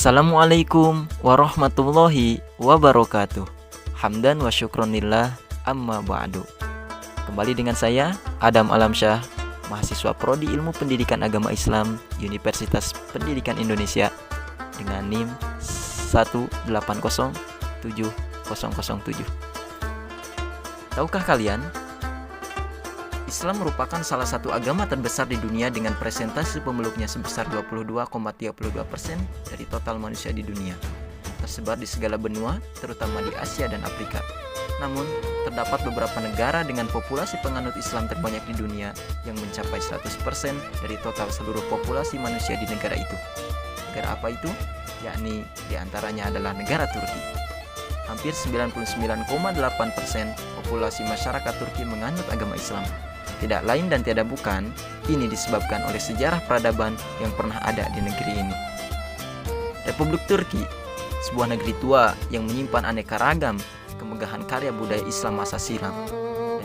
Assalamualaikum warahmatullahi wabarakatuh. Hamdan wa syukronillah amma ba'du. Kembali dengan saya Adam Alamsyah, mahasiswa Prodi Ilmu Pendidikan Agama Islam Universitas Pendidikan Indonesia dengan NIM 1807007. Tahukah kalian, Islam merupakan salah satu agama terbesar di dunia dengan presentase pemeluknya sebesar 22,32% dari total manusia di dunia, tersebar di segala benua, terutama di Asia dan Afrika. Namun, terdapat beberapa negara dengan populasi penganut Islam terbanyak di dunia yang mencapai 100% dari total seluruh populasi manusia di negara itu. Negara apa itu? Yakni diantaranya adalah negara Turki. Hampir 99,8% populasi masyarakat Turki menganut agama Islam. Tidak lain dan tiada bukan, ini disebabkan oleh sejarah peradaban yang pernah ada di negeri ini. Republik Turki, sebuah negeri tua yang menyimpan aneka ragam kemegahan karya budaya Islam masa silam.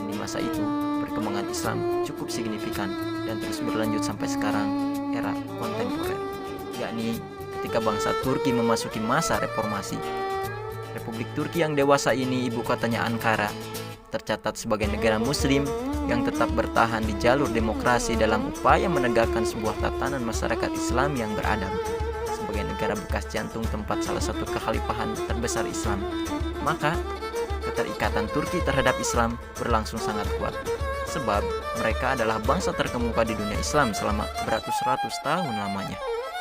Dan di masa itu, perkembangan Islam cukup signifikan dan terus berlanjut sampai sekarang, era kontemporer, yakni ketika bangsa Turki memasuki masa reformasi. Republik Turki yang dewasa ini ibu kotanya Ankara, tercatat sebagai negara muslim yang tetap bertahan di jalur demokrasi dalam upaya menegakkan sebuah tatanan masyarakat Islam yang beradab. Sebagai negara bekas jantung tempat salah satu kekhalifahan terbesar Islam, maka keterikatan Turki terhadap Islam berlangsung sangat kuat. Sebab mereka adalah bangsa terkemuka di dunia Islam selama beratus-ratus tahun lamanya.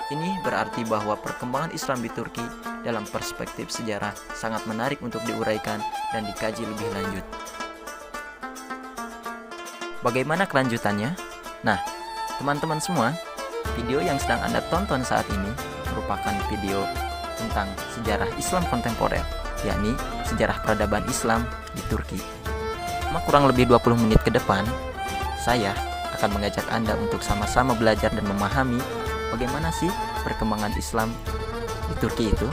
Ini berarti bahwa perkembangan Islam di Turki dalam perspektif sejarah sangat menarik untuk diuraikan dan dikaji lebih lanjut. Bagaimana kelanjutannya? Nah, teman-teman semua, video yang sedang Anda tonton saat ini merupakan video tentang sejarah Islam kontemporer, yakni sejarah peradaban Islam di Turki. Kurang lebih 20 menit ke depan, saya akan mengajak Anda untuk sama-sama belajar dan memahami bagaimana sih perkembangan Islam di Turki itu.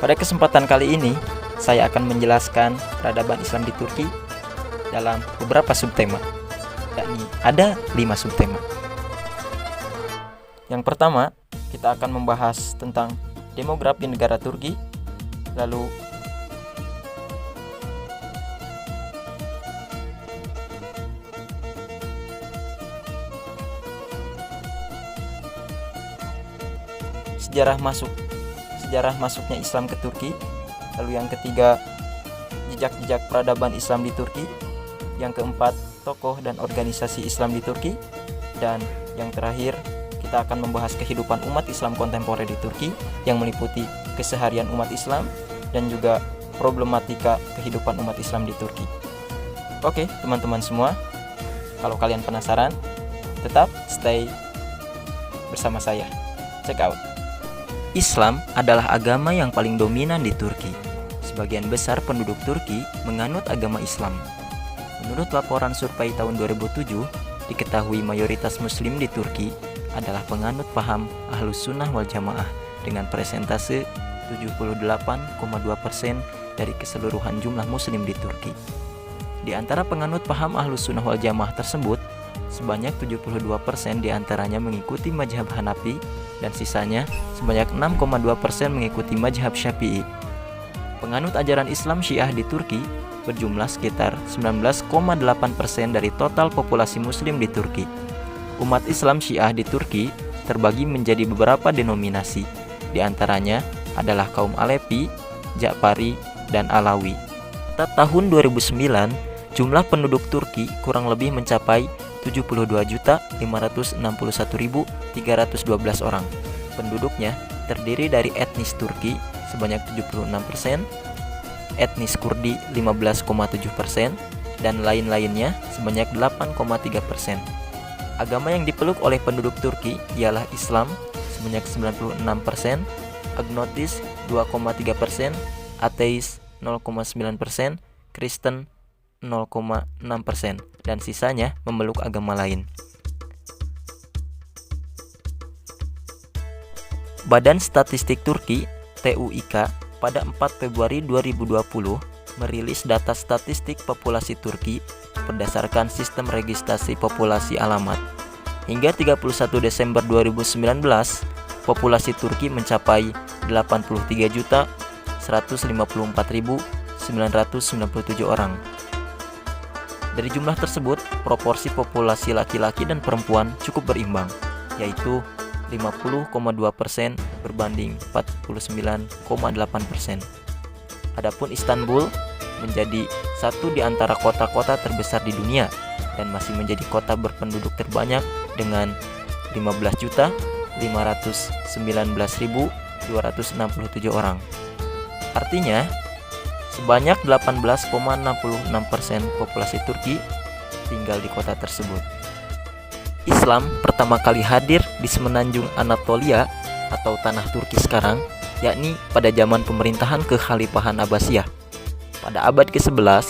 Pada kesempatan kali ini, saya akan menjelaskan peradaban Islam di Turki dalam beberapa subtema, yakni ada 5 subtema. Yang pertama, kita akan membahas tentang demografi negara Turki, lalu sejarah masuknya Islam ke Turki, lalu yang ketiga, jejak-jejak peradaban Islam di Turki, yang keempat, tokoh dan organisasi Islam di Turki, dan yang terakhir, kita akan membahas kehidupan umat Islam kontemporer di Turki yang meliputi keseharian umat Islam dan juga problematika kehidupan umat Islam di Turki. Oke, teman-teman semua, kalau kalian penasaran, tetap stay bersama saya. Check out. Islam adalah agama yang paling dominan di Turki. Sebagian besar penduduk Turki menganut agama Islam. Menurut laporan survei tahun 2007, diketahui mayoritas muslim di Turki adalah penganut paham Ahlus Sunnah wal Jamaah dengan persentase 78,2% dari keseluruhan jumlah muslim di Turki. Di antara penganut paham Ahlus Sunnah wal Jamaah tersebut, sebanyak 72% diantaranya mengikuti mazhab Hanafi dan sisanya sebanyak 6,2% mengikuti mazhab Syafi'i. Penganut ajaran Islam Syiah di Turki berjumlah sekitar 19,8% dari total populasi muslim di Turki. Umat Islam Syiah di Turki terbagi menjadi beberapa denominasi. Di antaranya adalah kaum Alevi, Ja'fari, dan Alawi. Pada tahun 2009, jumlah penduduk Turki kurang lebih mencapai 72.561.312 orang. Penduduknya terdiri dari etnis Turki sebanyak 76%, etnis Kurdi 15,7%, dan lain-lainnya sebanyak 8,3%. Agama yang dipeluk oleh penduduk Turki ialah Islam sebanyak 96%, agnostis 2,3%, ateis 0,9%, Kristen 0,6%, dan sisanya memeluk agama lain. Badan Statistik Turki (TÜİK) pada 4 Februari 2020 merilis data statistik populasi Turki berdasarkan sistem registrasi populasi alamat. Hingga 31 Desember 2019, populasi Turki mencapai 83.154.997 orang. Dari jumlah tersebut, proporsi populasi laki-laki dan perempuan cukup berimbang, yaitu 50,2% berbanding 49,8%. Adapun Istanbul menjadi satu di antara kota-kota terbesar di dunia dan masih menjadi kota berpenduduk terbanyak dengan 15.519.267 orang. Artinya, sebanyak 18,66% populasi Turki tinggal di kota tersebut. Islam pertama kali hadir di semenanjung Anatolia atau tanah Turki sekarang, yakni pada zaman pemerintahan Kekhalifahan Abbasiyah. Pada abad ke-11,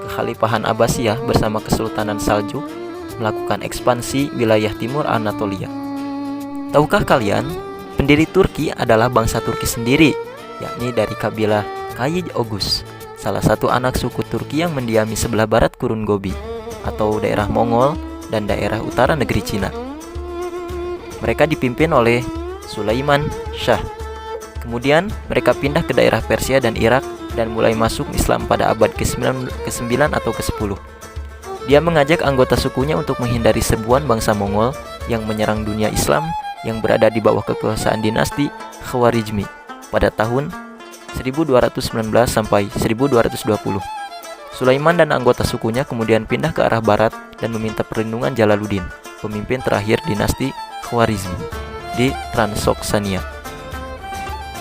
Kekhalifahan Abbasiyah bersama Kesultanan Saljuk melakukan ekspansi wilayah timur Anatolia. Tahukah kalian, pendiri Turki adalah bangsa Turki sendiri, yakni dari kabilah Kayy Oghuz, salah satu anak suku Turki yang mendiami sebelah barat Gurun Gobi atau daerah Mongol dan daerah utara negeri Cina. Mereka dipimpin oleh Sulaiman Shah. Kemudian mereka pindah ke daerah Persia dan Irak dan mulai masuk Islam pada abad ke-9 atau ke-10. Dia mengajak anggota sukunya untuk menghindari serbuan bangsa Mongol yang menyerang dunia Islam yang berada di bawah kekuasaan dinasti Khawarizmi pada tahun 1219 sampai 1220. Sulaiman dan anggota sukunya kemudian pindah ke arah barat dan meminta perlindungan Jalaluddin, pemimpin terakhir dinasti Khawarizmi di Transoksania.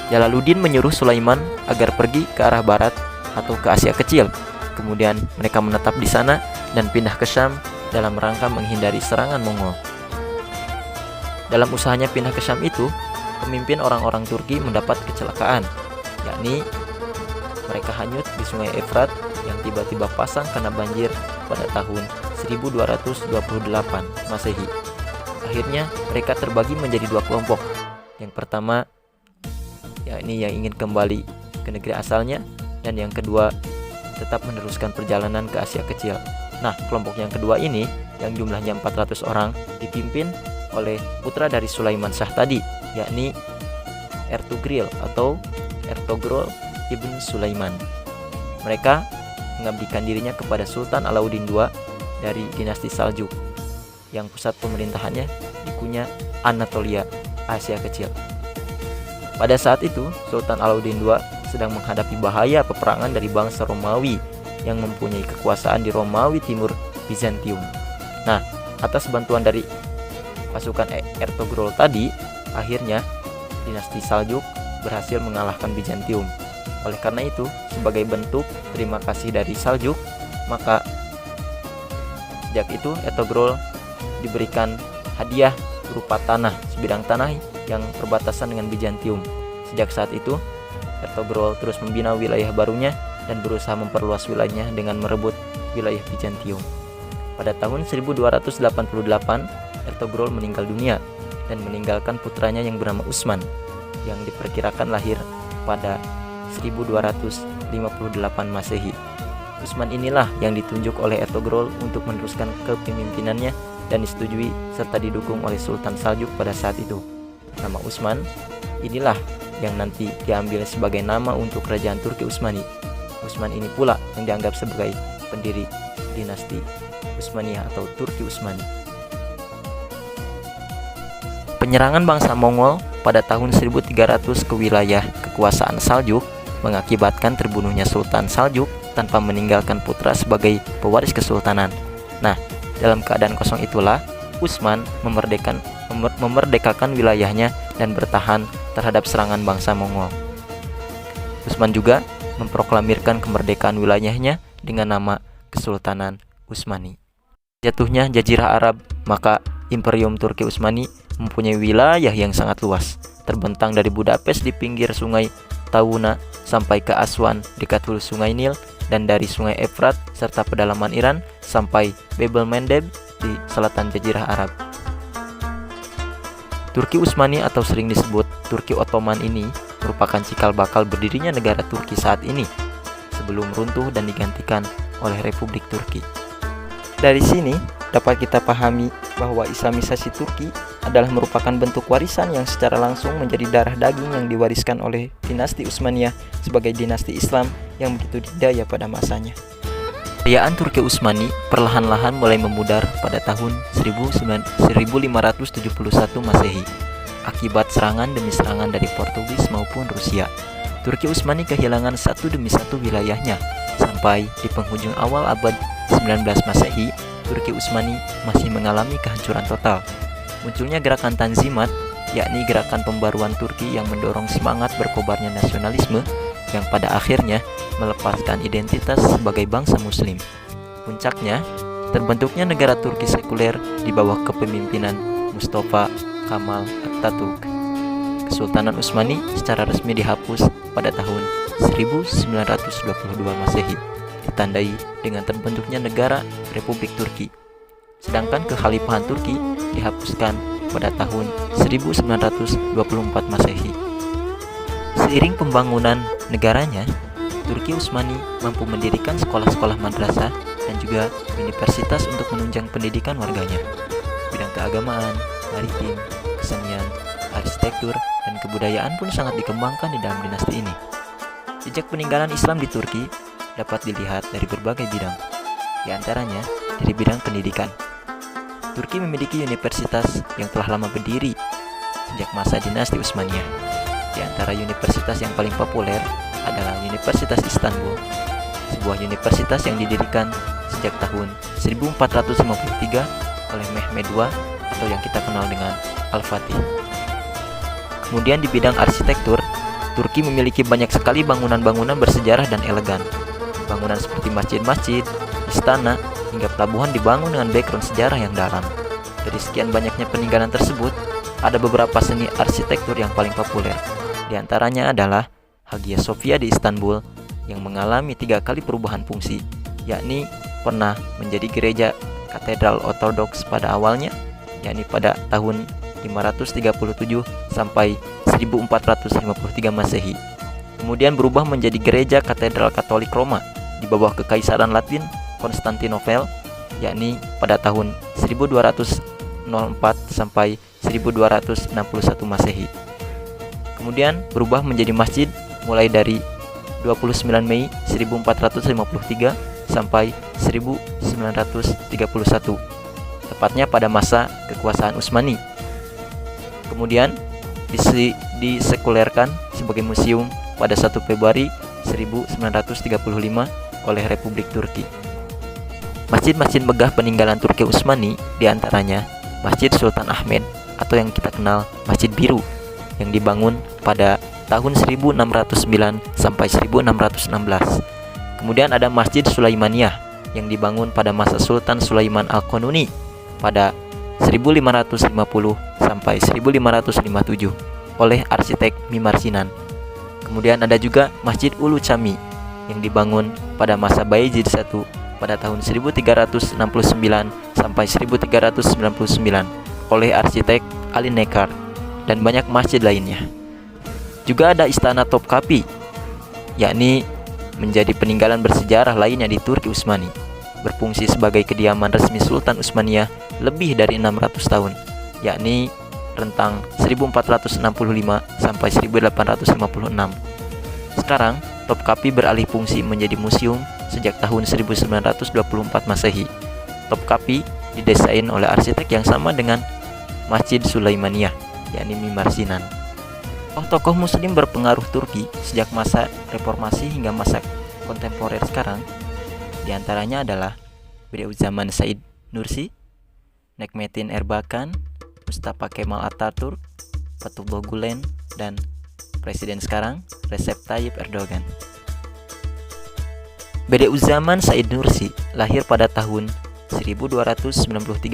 Jalaluddin menyuruh Sulaiman agar pergi ke arah barat atau ke Asia Kecil. Kemudian mereka menetap di sana dan pindah ke Syam dalam rangka menghindari serangan Mongol. Dalam usahanya pindah ke Syam itu, pemimpin orang-orang Turki mendapat kecelakaan, yakni mereka hanyut di Sungai Efrat yang tiba-tiba pasang karena banjir pada tahun 1228 Masehi. Akhirnya mereka terbagi menjadi dua kelompok. Yang pertama, yakni yang ingin kembali ke negeri asalnya, dan yang kedua tetap meneruskan perjalanan ke Asia Kecil. Nah, kelompok yang kedua ini yang jumlahnya 400 orang dipimpin oleh putra dari Sulaiman Shah tadi, yakni Ertugrul atau Ertogrul ibn Sulaiman. Mereka mengabdikan dirinya kepada Sultan Alauddin II dari dinasti Saljuk yang pusat pemerintahannya di Konya, Anatolia, Asia Kecil. Pada saat itu, Sultan Alauddin II sedang menghadapi bahaya peperangan dari bangsa Romawi yang mempunyai kekuasaan di Romawi Timur Bizantium. Nah, atas bantuan dari pasukan Ertogrul tadi, akhirnya dinasti Saljuk berhasil mengalahkan Bizantium. Oleh karena itu, sebagai bentuk terima kasih dari Saljuk, maka sejak itu Ertogrul diberikan hadiah berupa tanah, sebidang tanah yang berbatasan dengan Bizantium. Sejak saat itu, Ertogrul terus membina wilayah barunya dan berusaha memperluas wilayahnya dengan merebut wilayah Bizantium. Pada tahun 1288, Ertogrul meninggal dunia dan meninggalkan putranya yang bernama Utsman yang diperkirakan lahir pada 1258 Masehi. Utsman inilah yang ditunjuk oleh Ertogrul untuk meneruskan kepemimpinannya dan disetujui serta didukung oleh Sultan Saljuk pada saat itu. Nama Utsman inilah yang nanti diambil sebagai nama untuk kerajaan Turki Utsmani. Utsman ini pula yang dianggap sebagai pendiri dinasti Utsmaniyah atau Turki Utsmani. Penyerangan bangsa Mongol pada tahun 1300 ke wilayah kekuasaan Saljuk mengakibatkan terbunuhnya Sultan Saljuk tanpa meninggalkan putra sebagai pewaris kesultanan. Nah, dalam keadaan kosong itulah Utsman memerdekakan wilayahnya dan bertahan terhadap serangan bangsa Mongol. Utsman juga memproklamirkan kemerdekaan wilayahnya dengan nama Kesultanan Utsmani. Jatuhnya Jazirah Arab, maka Imperium Turki Utsmani mempunyai wilayah yang sangat luas, terbentang dari Budapest di pinggir Sungai Tawuna sampai ke Aswan dekat hulu Sungai Nil, dan dari Sungai Efrat serta pedalaman Iran sampai Bab el-Mandeb di selatan Jazirah Arab. Turki Utsmani atau sering disebut Turki Ottoman ini merupakan cikal bakal berdirinya negara Turki saat ini sebelum runtuh dan digantikan oleh Republik Turki. Dari sini dapat kita pahami bahwa Islamisasi Turki adalah merupakan bentuk warisan yang secara langsung menjadi darah daging yang diwariskan oleh dinasti Utsmaniyah sebagai dinasti Islam yang begitu didaya pada masanya. Kejayaan Turki Utsmani perlahan-lahan mulai memudar pada tahun 1571 Masehi akibat serangan demi serangan dari Portugis maupun Rusia. Turki Utsmani kehilangan satu demi satu wilayahnya sampai di penghujung awal abad 19 Masehi. Turki Utsmani masih mengalami kehancuran total. Munculnya gerakan Tanzimat, yakni gerakan pembaruan Turki yang mendorong semangat berkobarnya nasionalisme yang pada akhirnya melepaskan identitas sebagai bangsa muslim. Puncaknya, terbentuknya negara Turki sekuler di bawah kepemimpinan Mustafa Kemal Atatürk. Kesultanan Utsmani secara resmi dihapus pada tahun 1922 Masehi, ditandai dengan terbentuknya negara Republik Turki. Sedangkan kekhalifahan Turki dihapuskan pada tahun 1924 Masehi. Seiring pembangunan negaranya, Turki Utsmani mampu mendirikan sekolah-sekolah madrasah dan juga universitas untuk menunjang pendidikan warganya. Bidang keagamaan, maritim, kesenian, arsitektur, dan kebudayaan pun sangat dikembangkan di dalam dinasti ini. Jejak peninggalan Islam di Turki dapat dilihat dari berbagai bidang, di antaranya dari bidang pendidikan. Turki memiliki universitas yang telah lama berdiri sejak masa dinasti Utsmaniyah. Di antara universitas yang paling populer adalah Universitas Istanbul, sebuah universitas yang didirikan sejak tahun 1453 oleh Mehmed II atau yang kita kenal dengan Al-Fatih. Kemudian di bidang arsitektur, Turki memiliki banyak sekali bangunan-bangunan bersejarah dan elegan. Bangunan seperti masjid-masjid, istana, hingga pelabuhan dibangun dengan background sejarah yang dalam. Dari sekian banyaknya peninggalan tersebut, ada beberapa seni arsitektur yang paling populer. Di antaranya adalah Hagia Sophia di Istanbul yang mengalami 3 kali perubahan fungsi, yakni pernah menjadi gereja katedral ortodoks pada awalnya, yakni pada tahun 537 sampai 1453 Masehi. Kemudian berubah menjadi gereja katedral Katolik Roma di bawah Kekaisaran Latin Konstantinopel, yakni pada tahun 1204 sampai 1261 Masehi. Kemudian berubah menjadi masjid mulai dari 29 Mei 1453 sampai 1931, tepatnya pada masa kekuasaan Utsmani. Kemudian disekulerkan sebagai museum pada 1 Februari 1935 oleh Republik Turki. Masjid-masjid megah peninggalan Turki Utsmani diantaranya Masjid Sultan Ahmed atau yang kita kenal Masjid Biru yang dibangun pada tahun 1609 sampai 1616. Kemudian ada Masjid Sulaimaniyah yang dibangun pada masa Sultan Sulaiman Al-Qanuni pada 1550 sampai 1557 oleh arsitek Mimar Sinan. Kemudian ada juga Masjid Ulu Cami yang dibangun pada masa Bayezid I pada tahun 1369 sampai 1399 oleh arsitek Ali Nekar, dan banyak masjid lainnya. Juga ada Istana Topkapi, yakni menjadi peninggalan bersejarah lainnya di Turki Utsmani, berfungsi sebagai kediaman resmi Sultan Utsmaniyah lebih dari 600 tahun, yakni rentang 1465 sampai 1856. Sekarang, Topkapi beralih fungsi menjadi museum sejak tahun 1924 Masehi. Topkapi didesain oleh arsitek yang sama dengan Masjid Sulaimaniyah, yakni Mimar Sinan. Tokoh muslim berpengaruh Turki sejak masa reformasi hingga masa kontemporer sekarang, diantaranya adalah Bediüzzaman Said Nursi, Necmettin Erbakan, Mustafa Kemal Atatürk, Fethullah Gülen, dan Presiden sekarang Recep Tayyip Erdogan. Bediüzzaman Said Nursi lahir pada tahun 1293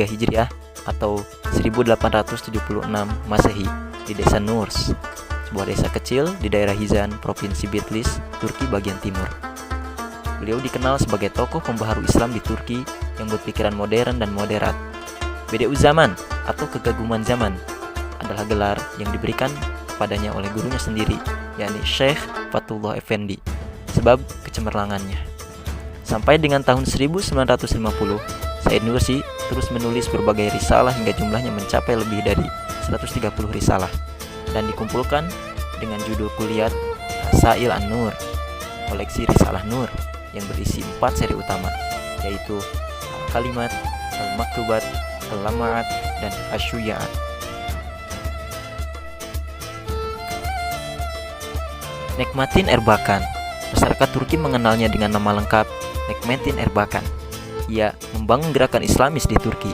Hijriah atau 1876 Masehi di desa Nurs, sebuah desa kecil di daerah Hizan, Provinsi Bitlis, Turki bagian timur. Beliau dikenal sebagai tokoh pembaharu Islam di Turki yang berpikiran modern dan moderat. Bediüzzaman atau kegaguman zaman adalah gelar yang diberikan kepadanya oleh gurunya sendiri, yakni Syekh Fethullah Effendi, sebab kecemerlangannya. Sampai dengan tahun 1950, Said Nursi terus menulis berbagai risalah hingga jumlahnya mencapai lebih dari 130 risalah dan dikumpulkan dengan judul kuliah Rasail An-Nur, koleksi Risalah Nur yang berisi 4 seri utama, yaitu Al-Kalimat, Al-Maktubat, Al-Lama'at, dan Asy-Syuja'at. Nekmatin Erbakan. Masyarakat Turki mengenalnya dengan nama lengkap Nekmatin Erbakan. Ia membangun gerakan Islamis di Turki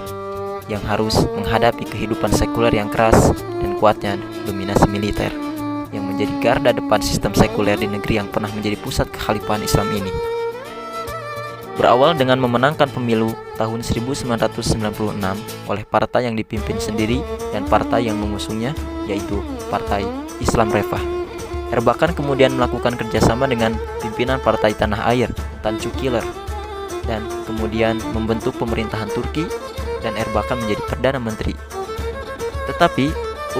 yang harus menghadapi kehidupan sekuler yang keras dan kuatnya dominasi militer yang menjadi garda depan sistem sekuler di negeri yang pernah menjadi pusat kekhalifahan Islam ini. Berawal dengan memenangkan pemilu tahun 1996 oleh partai yang dipimpin sendiri dan partai yang mengusungnya, yaitu Partai Islam Refah. Erbakan kemudian melakukan kerjasama dengan pimpinan Partai Tanah Air, Tansu Çiller, dan kemudian membentuk pemerintahan Turki dan Erbakan menjadi Perdana Menteri. Tetapi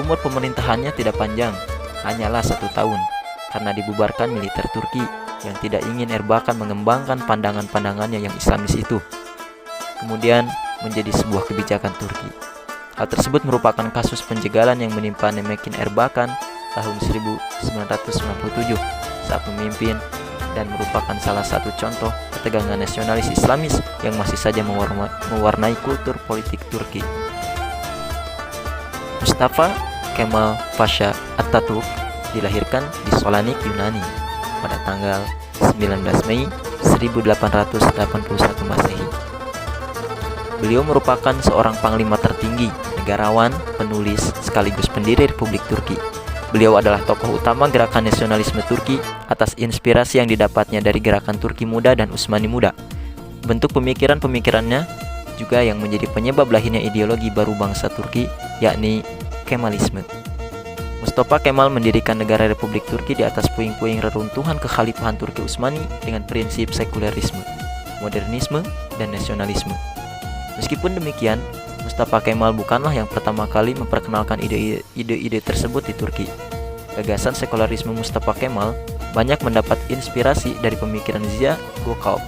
umur pemerintahannya tidak panjang, hanyalah 1 tahun, karena dibubarkan militer Turki yang tidak ingin Erbakan mengembangkan pandangan-pandangannya yang Islamis itu. Kemudian menjadi sebuah kebijakan Turki. Hal tersebut merupakan kasus penjagalan yang menimpa Nekmatin Erbakan tahun 1997 saat memimpin dan merupakan salah satu contoh ketegangan nasionalis Islamis yang masih saja mewarnai kultur politik Turki. Mustafa Kemal Pasha Atatürk dilahirkan di Selanik, Yunani pada tanggal 19 Mei 1881 Masehi. Beliau merupakan seorang panglima tertinggi, negarawan, penulis, sekaligus pendiri Republik Turki. Beliau adalah tokoh utama gerakan nasionalisme Turki atas inspirasi yang didapatnya dari gerakan Turki Muda dan Utsmani Muda. Bentuk pemikiran-pemikirannya juga yang menjadi penyebab lahirnya ideologi baru bangsa Turki, yakni Kemalisme. Mustafa Kemal mendirikan negara Republik Turki di atas puing-puing reruntuhan kekhalifahan Turki Utsmani dengan prinsip sekulerisme, modernisme, dan nasionalisme. Meskipun demikian, Mustafa Kemal bukanlah yang pertama kali memperkenalkan ide-ide tersebut di Turki. Gagasan sekularisme Mustafa Kemal banyak mendapat inspirasi dari pemikiran Ziya Gökalp,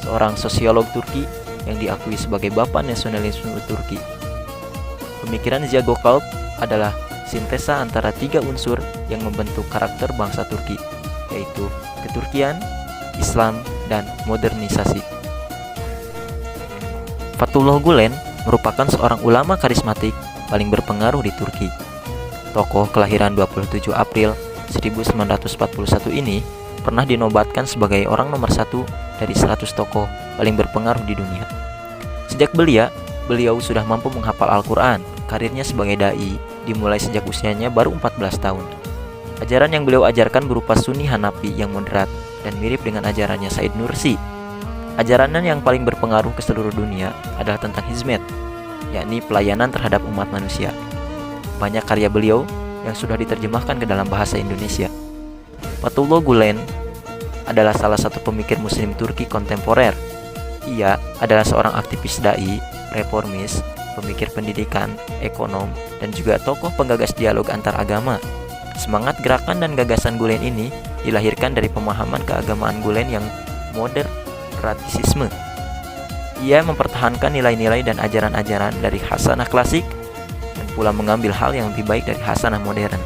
seorang sosiolog Turki yang diakui sebagai bapak nasionalisme Turki. Pemikiran Ziya Gökalp adalah sintesa antara 3 unsur yang membentuk karakter bangsa Turki, yaitu keturkian, Islam, dan modernisasi. Fethullah Gülen merupakan seorang ulama karismatik paling berpengaruh di Turki. Tokoh kelahiran 27 April 1941 ini pernah dinobatkan sebagai orang nomor 1 dari 100 tokoh paling berpengaruh di dunia. Sejak beliau sudah mampu menghafal Al-Quran. Karirnya sebagai dai dimulai sejak usianya baru 14 tahun. Ajaran yang beliau ajarkan berupa Sunni Hanafi yang moderat dan mirip dengan ajarannya Said Nursi. Ajarannya yang paling berpengaruh ke seluruh dunia adalah tentang hizmet, yakni pelayanan terhadap umat manusia. Banyak karya beliau yang sudah diterjemahkan ke dalam bahasa Indonesia. Fethullah Gülen adalah salah satu pemikir muslim Turki kontemporer. Ia adalah seorang aktivis dai, reformis, pemikir pendidikan, ekonom, dan juga tokoh penggagas dialog antar agama. Semangat gerakan dan gagasan Gülen ini dilahirkan dari pemahaman keagamaan Gülen yang modernisme. Ia mempertahankan nilai-nilai dan ajaran-ajaran dari Hasanah klasik dan pula mengambil hal yang lebih baik dari Hasanah modern.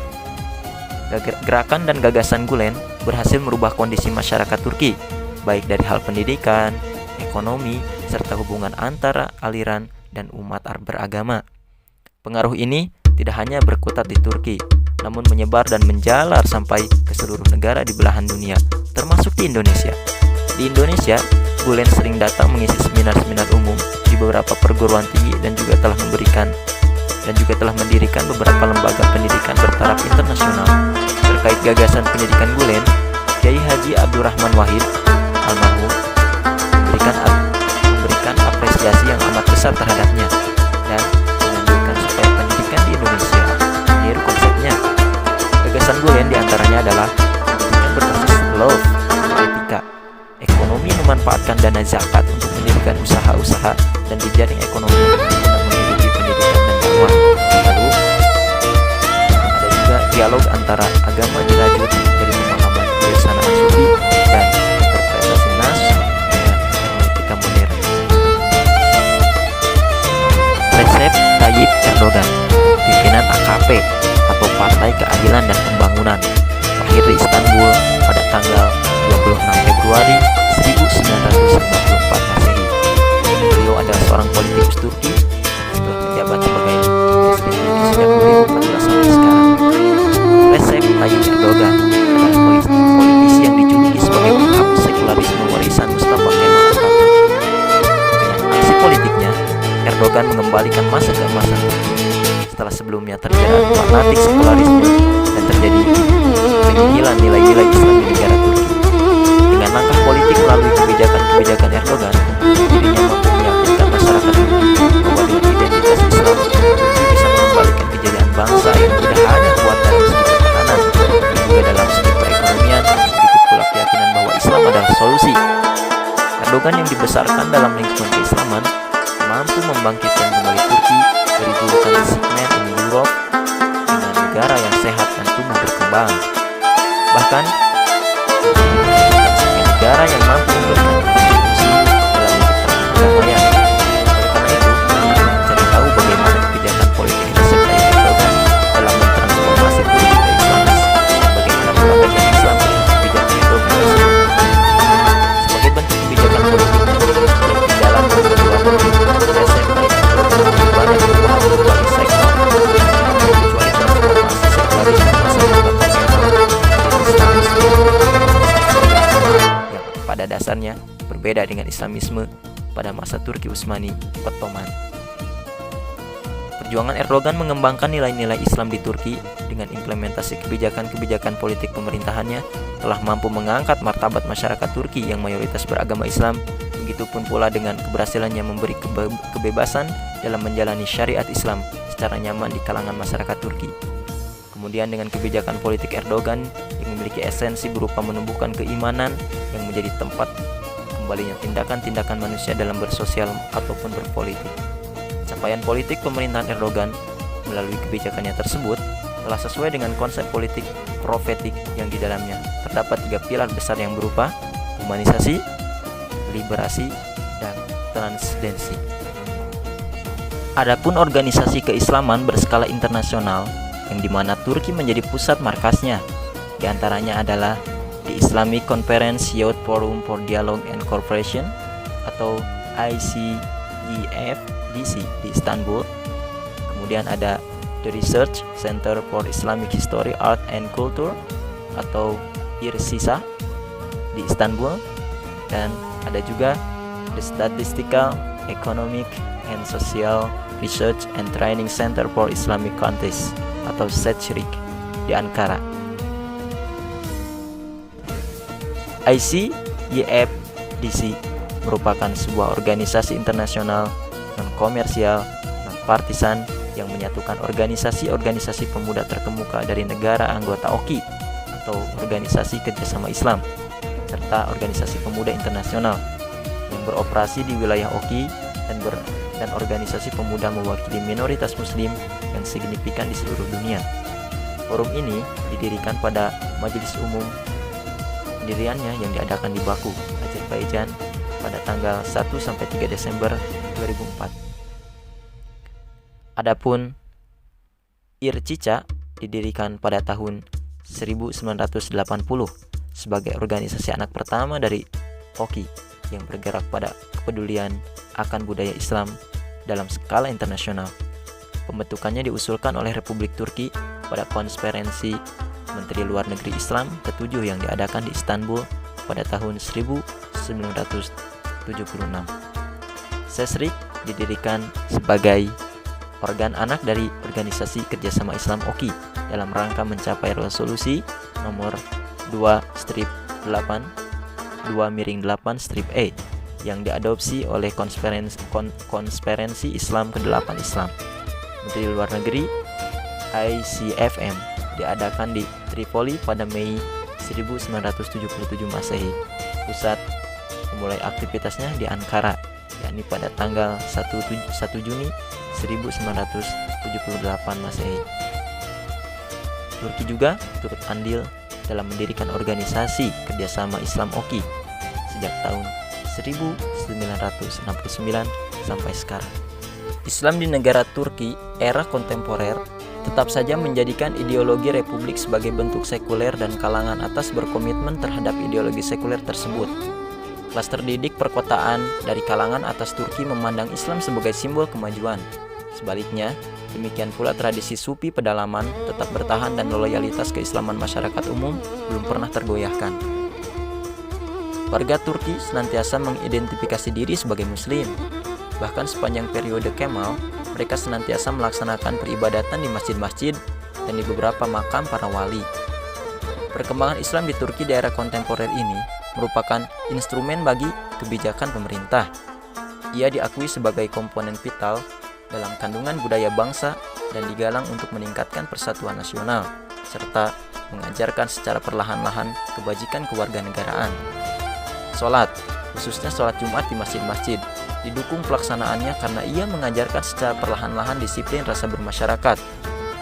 Gerakan dan gagasan Gülen berhasil merubah kondisi masyarakat Turki, baik dari hal pendidikan, ekonomi, serta hubungan antara aliran dan umat beragama. Pengaruh ini tidak hanya berkutat di Turki, namun menyebar dan menjalar sampai ke seluruh negara di belahan dunia, termasuk di Indonesia. Di Indonesia, Gülen sering datang mengisi seminar-seminar umum di beberapa perguruan tinggi dan juga telah mendirikan beberapa lembaga pendidikan bertaraf internasional. Terkait gagasan pendidikan Gülen, Kiai Haji Abdurrahman Wahid almarhum memberikan apresiasi yang amat besar terhadapnya dan menganjurkan supaya pendidikan di Indonesia meniru konsepnya. Gagasan Gülen diantaranya adalah pendidikan berbasis love atau etika, ekonomi memanfaatkan dana zakat untuk mendirikan usaha-usaha dan jejaring ekonomi untuk menghidupi pendidikan dan dakwah. Lalu ada juga dialog antara agama dirajut dari pemahaman kebiasaan sufi dan interpretasi nas dengan hermeneutika modern. PKP atau Partai Keadilan dan Pembangunan, lahir di Istanbul pada tanggal 26 Februari 1954 Masehi. Beliau adalah seorang politikus Turki yang telah menjabat sebagai presiden Turki sejak 2014 sampai sekarang. Recep Tayyip Erdogan adalah politisi yang dijuluki sebagai penghapus sekularisme warisan Mustafa Kemal Atatürk. Dengan aksi politiknya, Erdogan mengembalikan masa keemasan Turki setelah sebelumnya terjerat fanatik sekularisme dan terjadi penyihilan nilai-nilai Islam di negara Turki. Dengan langkah politik melalui kebijakan-kebijakan Erdogan, dirinya mampu meyakinkan masyarakat Turki bahwa dengan identitas Islam, Turki bisa mengembalikan kejayaan bangsa yang tidak hanya kuat dalam segi pertahanan, tapi juga dalam segi perekonomian. Begitu pula keyakinan bahwa Islam adalah solusi. Erdogan yang dibesarkan dalam lingkungan keislaman mampu membangkitkan kembali Turki dari julukan The Sick Man in Europe dengan negara yang sehat dan tumbuh berkembang. Bahkan negara yang mampu memberikan kontribusi dalam menciptakan perdamaian. Oleh karena itu, mencari tahu bagaimana kebijakan politik Recep Tayyip Erdogan dalam mentransformasi Turki ke Islamis dan bagaimana perbedaan Islam dengan kebijakan Erdogan tersebut. Sebagai bentuk kebijakan politik yang dijalankan kedua negeri, Recep Tayyip Erdogan banyak perubahan di berbagai sektor, kecuali transformasi sekularisme masyarakat nasional dan Islamisme yang pada dasarnya berbeda dengan Islamisme pada masa Turki Utsmani Ottoman. Perjuangan Erdogan mengembangkan nilai-nilai Islam di Turki dengan implementasi kebijakan-kebijakan politik pemerintahannya telah mampu mengangkat martabat masyarakat Turki yang mayoritas beragama Islam. Begitupun pula dengan keberhasilannya memberi kebebasan dalam menjalani syariat Islam secara nyaman di kalangan masyarakat Turki. Kemudian dengan kebijakan politik Erdogan yang memiliki esensi berupa menumbuhkan keimanan yang menjadi tempat kembalinya tindakan-tindakan manusia dalam bersosial ataupun berpolitik. Capaian politik pemerintahan Erdogan melalui kebijakannya tersebut telah sesuai dengan konsep politik profetik yang di dalamnya terdapat 3 pilar besar yang berupa humanisasi, liberasi, dan transdensi. Adapun organisasi keislaman berskala internasional yang dimana Turki menjadi pusat markasnya, diantaranya adalah the Islamic Conference Youth Forum for Dialogue and Cooperation atau ICEFDC di Istanbul. Kemudian ada the Research Center for Islamic History, Art and Culture atau IRCISA di Istanbul. Dan ada juga the Statistical, Economic and Social Research and Training Center for Islamic Countries atau SETCRIC di Ankara. ICEFDC merupakan sebuah organisasi internasional non-komersial, non-partisan yang menyatukan organisasi-organisasi pemuda terkemuka dari negara anggota OKI atau Organisasi Kerjasama Islam serta organisasi pemuda internasional yang beroperasi di wilayah OKI dan organisasi pemuda mewakili minoritas muslim yang signifikan di seluruh dunia. Forum ini didirikan pada Majelis Umum pendiriannya yang diadakan di Baku, Azerbaijan pada tanggal 1-3 Desember 2004. Adapun IRCISA didirikan pada tahun 1980 sebagai organisasi anak pertama dari OKI yang bergerak pada kepedulian akan budaya Islam dalam skala internasional. Pembentukannya diusulkan oleh Republik Turki pada konferensi Menteri Luar Negeri Islam ke-7 yang diadakan di Istanbul pada tahun 1976. SETCRIC didirikan sebagai organ anak dari Organisasi Kerjasama Islam OKI dalam rangka mencapai resolusi nomor 2/8/E yang diadopsi oleh konferensi Islam ke-8 Islam. Menteri Luar Negeri ICFM diadakan di Tripoli pada Mei 1977 Masehi. Pusat memulai aktivitasnya di Ankara, yakni pada tanggal 1 Juni 1978 Masehi. Turki juga turut andil dalam mendirikan organisasi kerjasama Islam OKI sejak tahun 1969 sampai sekarang. Islam di negara Turki era kontemporer tetap saja menjadikan ideologi republik sebagai bentuk sekuler dan kalangan atas berkomitmen terhadap ideologi sekuler tersebut. Kelas terdidik perkotaan dari kalangan atas Turki memandang Islam sebagai simbol kemajuan. Sebaliknya, demikian pula tradisi sufi pedalaman tetap bertahan dan loyalitas keislaman masyarakat umum belum pernah tergoyahkan. Warga Turki senantiasa mengidentifikasi diri sebagai Muslim. Bahkan sepanjang periode Kemal, mereka senantiasa melaksanakan peribadatan di masjid-masjid dan di beberapa makam para wali. Perkembangan Islam di Turki di era kontemporer ini merupakan instrumen bagi kebijakan pemerintah. Ia diakui sebagai komponen vital dalam kandungan budaya bangsa dan digalang untuk meningkatkan persatuan nasional, serta mengajarkan secara perlahan-lahan kebajikan kewarganegaraan. Sholat, khususnya sholat Jumat di masjid-masjid, didukung pelaksanaannya karena ia mengajarkan secara perlahan-lahan disiplin rasa bermasyarakat.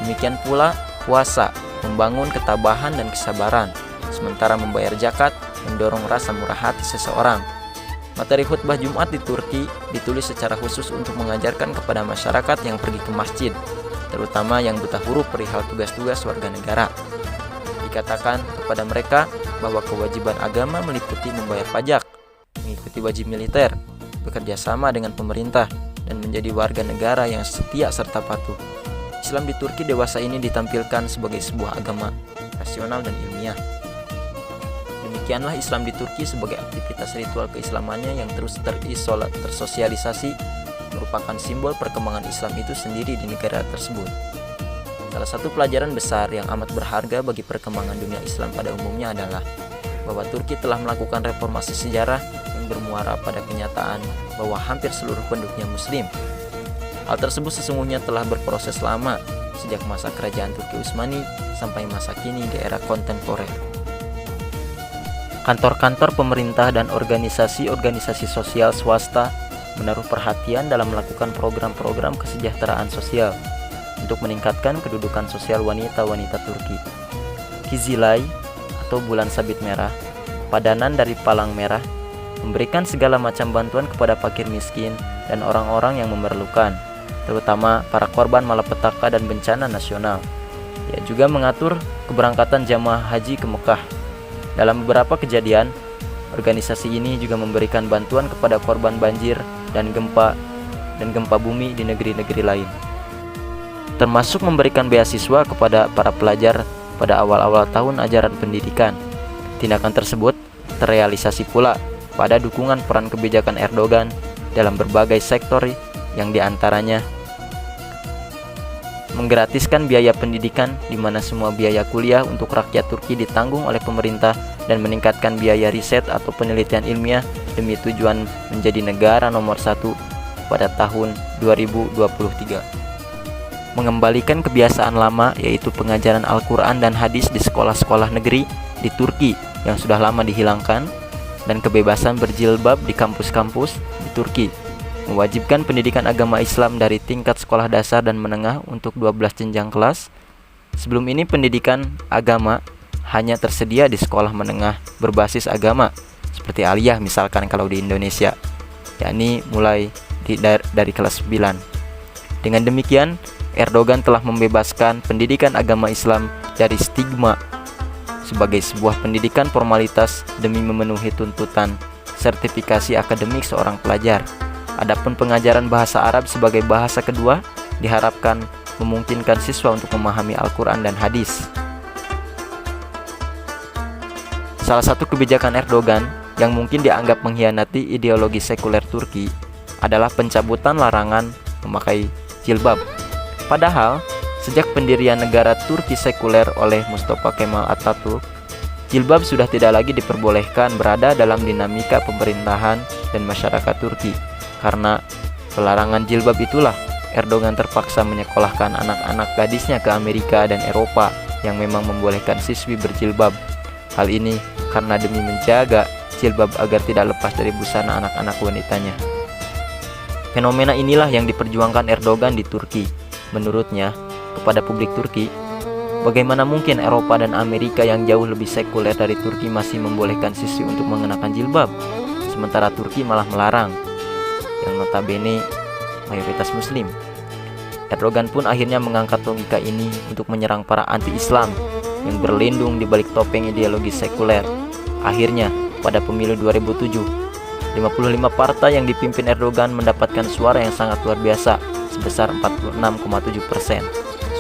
Demikian pula puasa, membangun ketabahan dan kesabaran, sementara membayar zakat mendorong rasa murah hati seseorang. Materi khutbah Jumat di Turki ditulis secara khusus untuk mengajarkan kepada masyarakat yang pergi ke masjid, terutama yang buta huruf perihal tugas-tugas warga negara. Dikatakan kepada mereka bahwa kewajiban agama meliputi membayar pajak, mengikuti wajib militer, bekerja sama dengan pemerintah, dan menjadi warga negara yang setia serta patuh. Islam di Turki dewasa ini ditampilkan sebagai sebuah agama rasional dan ilmiah. Demikianlah Islam di Turki sebagai aktivitas ritual keislamannya yang terus tersosialisasi merupakan simbol perkembangan Islam itu sendiri di negara tersebut. Salah satu pelajaran besar yang amat berharga bagi perkembangan dunia Islam pada umumnya adalah bahwa Turki telah melakukan reformasi sejarah yang bermuara pada kenyataan bahwa hampir seluruh penduduknya Muslim. Hal tersebut sesungguhnya telah berproses lama, sejak masa kerajaan Turki Utsmani sampai masa kini di era kontemporer. Kantor-kantor pemerintah dan organisasi-organisasi sosial swasta menaruh perhatian dalam melakukan program-program kesejahteraan sosial untuk meningkatkan kedudukan sosial wanita-wanita Turki. Kizilay atau bulan sabit merah, padanan dari palang merah, memberikan segala macam bantuan kepada fakir miskin dan orang-orang yang memerlukan, terutama para korban malapetaka dan bencana nasional. Ia juga mengatur keberangkatan jamaah haji ke Mekah. Dalam beberapa kejadian, organisasi ini juga memberikan bantuan kepada korban banjir dan gempa bumi di negeri-negeri lain, termasuk memberikan beasiswa kepada para pelajar pada awal-awal tahun ajaran pendidikan. Tindakan tersebut terrealisasi pula pada dukungan peran kebijakan Erdogan dalam berbagai sektor yang diantaranya menggratiskan biaya pendidikan di mana semua biaya kuliah untuk rakyat Turki ditanggung oleh pemerintah dan meningkatkan biaya riset atau penelitian ilmiah demi tujuan menjadi negara nomor 1 pada tahun 2023. Mengembalikan kebiasaan lama yaitu pengajaran Al-Quran dan hadis di sekolah-sekolah negeri di Turki yang sudah lama dihilangkan, dan kebebasan berjilbab di kampus-kampus di Turki. Mewajibkan pendidikan agama Islam dari tingkat sekolah dasar dan menengah untuk 12 jenjang kelas. Sebelum ini pendidikan agama hanya tersedia di sekolah menengah berbasis agama seperti aliyah misalkan kalau di Indonesia, yakni mulai dari kelas 9. Dengan demikian, Erdogan telah membebaskan pendidikan agama Islam dari stigma sebagai sebuah pendidikan formalitas demi memenuhi tuntutan sertifikasi akademik seorang pelajar. Adapun pengajaran bahasa Arab sebagai bahasa kedua diharapkan memungkinkan siswa untuk memahami Al-Quran dan hadis. Salah satu kebijakan Erdogan yang mungkin dianggap mengkhianati ideologi sekuler Turki adalah pencabutan larangan memakai jilbab. Padahal, sejak pendirian negara Turki sekuler oleh Mustafa Kemal Atatürk, jilbab sudah tidak lagi diperbolehkan berada dalam dinamika pemerintahan dan masyarakat Turki. Karena pelarangan jilbab itulah Erdogan terpaksa menyekolahkan anak-anak gadisnya ke Amerika dan Eropa yang memang membolehkan siswi berjilbab. Hal ini karena demi menjaga jilbab agar tidak lepas dari busana anak-anak wanitanya. Fenomena inilah yang diperjuangkan Erdogan di Turki. Menurutnya, kepada publik Turki, bagaimana mungkin Eropa dan Amerika yang jauh lebih sekuler dari Turki masih membolehkan siswi untuk mengenakan jilbab, sementara Turki malah melarang, yang notabene mayoritas Muslim. Erdogan pun akhirnya mengangkat logika ini untuk menyerang para anti-Islam yang berlindung di balik topeng ideologi sekuler. Akhirnya, pada pemilu 2007, 55 partai yang dipimpin Erdogan mendapatkan suara yang sangat luar biasa, sebesar 46,7%.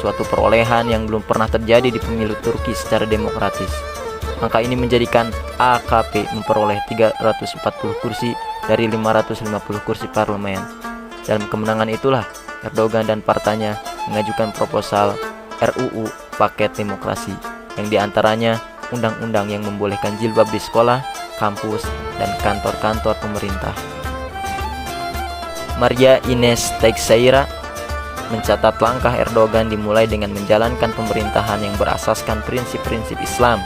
Suatu perolehan yang belum pernah terjadi di pemilu Turki secara demokratis. Angka ini menjadikan AKP memperoleh 340 kursi dari 550 kursi parlemen. Dalam kemenangan itulah, Erdogan dan partainya mengajukan proposal RUU Paket Demokrasi, yang diantaranya undang-undang yang membolehkan jilbab di sekolah, kampus, dan kantor-kantor pemerintah. Maria Ines Teixeira mencatat langkah Erdogan dimulai dengan menjalankan pemerintahan yang berasaskan prinsip-prinsip Islam.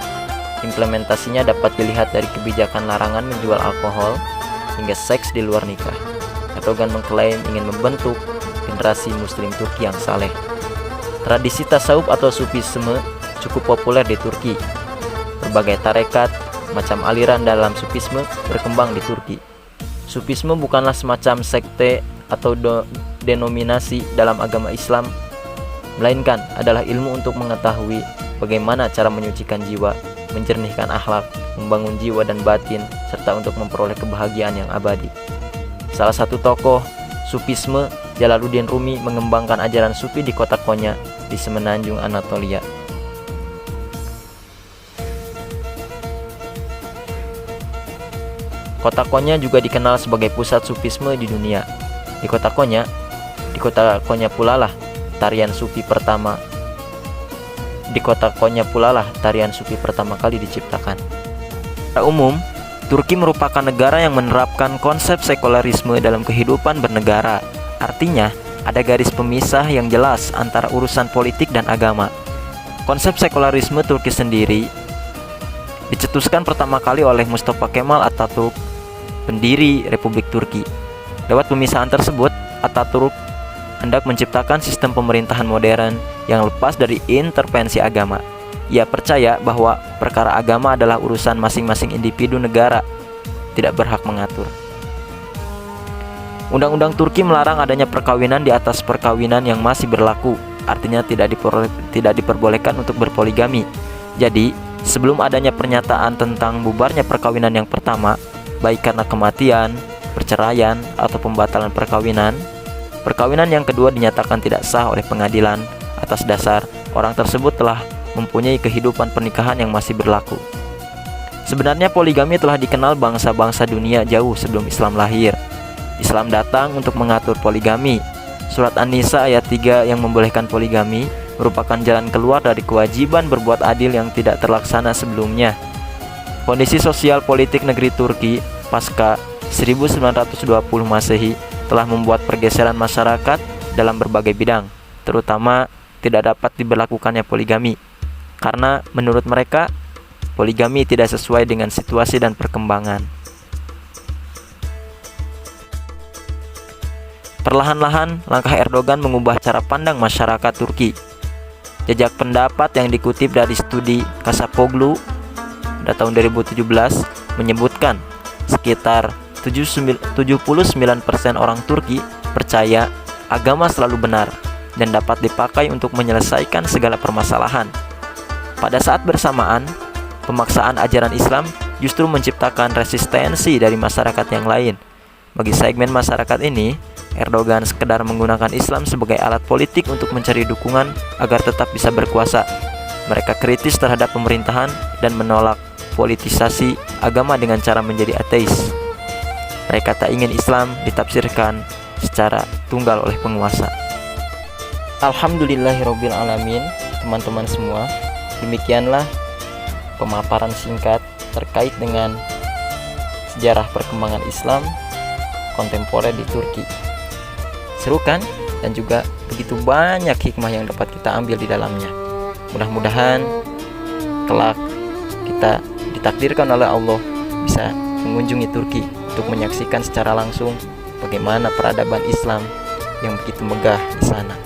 Implementasinya dapat dilihat dari kebijakan larangan menjual alkohol hingga seks di luar nikah. Erdogan mengklaim ingin membentuk generasi muslim Turki yang saleh. Tradisi tasawuf atau sufisme cukup populer di Turki. Berbagai tarekat, macam aliran dalam sufisme berkembang di Turki. Sufisme bukanlah semacam sekte atau denominasi dalam agama Islam, melainkan adalah ilmu untuk mengetahui bagaimana cara menyucikan jiwa, menjernihkan akhlak, membangun jiwa dan batin, serta untuk memperoleh kebahagiaan yang abadi. Salah satu tokoh sufisme, Jalaluddin Rumi, mengembangkan ajaran sufi di kota Konya di semenanjung Anatolia. Kota Konya juga dikenal sebagai pusat sufisme di dunia. Di kota Konya pula lah tarian sufi pertama kali diciptakan. Secara umum, Turki merupakan negara yang menerapkan konsep sekularisme dalam kehidupan bernegara. Artinya, ada garis pemisah yang jelas antara urusan politik dan agama. Konsep sekularisme Turki sendiri dicetuskan pertama kali oleh Mustafa Kemal Atatürk, pendiri Republik Turki. Lewat pemisahan tersebut, Atatürk hendak menciptakan sistem pemerintahan modern yang lepas dari intervensi agama. Ia percaya bahwa perkara agama adalah urusan masing-masing individu negara, tidak berhak mengatur. Undang-undang Turki melarang adanya perkawinan di atas perkawinan yang masih berlaku, artinya tidak diperbolehkan untuk berpoligami. Jadi, sebelum adanya pernyataan tentang bubarnya perkawinan yang pertama, baik karena kematian, perceraian, atau pembatalan perkawinan, perkawinan yang kedua dinyatakan tidak sah oleh pengadilan atas dasar orang tersebut telah mempunyai kehidupan pernikahan yang masih berlaku. Sebenarnya poligami telah dikenal bangsa-bangsa dunia jauh sebelum Islam lahir. Islam datang untuk mengatur poligami. Surat An-Nisa ayat 3 yang membolehkan poligami merupakan jalan keluar dari kewajiban berbuat adil yang tidak terlaksana sebelumnya. Kondisi sosial politik negeri Turki pasca 1920 Masehi telah membuat pergeseran masyarakat dalam berbagai bidang, terutama tidak dapat diberlakukannya poligami. Karena menurut mereka, poligami tidak sesuai dengan situasi dan perkembangan. Perlahan-lahan, langkah Erdogan mengubah cara pandang masyarakat Turki. Jejak pendapat yang dikutip dari studi Kasapoglu pada tahun 2017 menyebutkan sekitar 79% orang Turki percaya agama selalu benar dan dapat dipakai untuk menyelesaikan segala permasalahan. Pada saat bersamaan, pemaksaan ajaran Islam justru menciptakan resistensi dari masyarakat yang lain. Bagi segmen masyarakat ini, Erdogan sekedar menggunakan Islam sebagai alat politik untuk mencari dukungan agar tetap bisa berkuasa. Mereka kritis terhadap pemerintahan dan menolak politisasi agama dengan cara menjadi ateis. Mereka tak ingin Islam ditafsirkan secara tunggal oleh penguasa. Alhamdulillahirabbil alamin, teman-teman semua. Demikianlah pemaparan singkat terkait dengan sejarah perkembangan Islam kontemporer di Turki. Seru kan? Dan juga begitu banyak hikmah yang dapat kita ambil di dalamnya. Mudah-mudahan kelak kita ditakdirkan oleh Allah bisa mengunjungi Turki untuk menyaksikan secara langsung bagaimana peradaban Islam yang begitu megah di sana.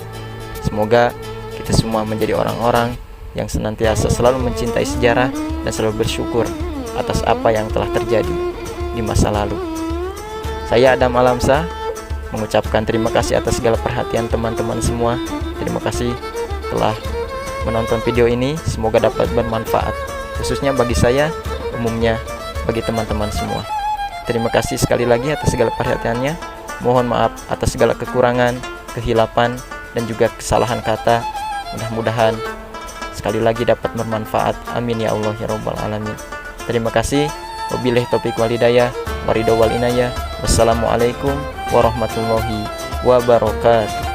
Semoga kita semua menjadi orang-orang yang senantiasa selalu mencintai sejarah dan selalu bersyukur atas apa yang telah terjadi di masa lalu. Saya Adam Alamsah, mengucapkan terima kasih atas segala perhatian teman-teman semua. Terima kasih telah menonton video ini, semoga dapat bermanfaat, khususnya bagi saya, umumnya bagi teman-teman semua. Terima kasih sekali lagi atas segala perhatiannya. Mohon maaf atas segala kekurangan, kehilapan, dan juga kesalahan kata. Mudah-mudahan sekali lagi dapat bermanfaat. Amin ya Allah ya Rabbal Alamin. Terima kasih. Wabillahi taufiq wal hidayah. Waridho wal inayah. Wassalamualaikum warahmatullahi wabarakatuh.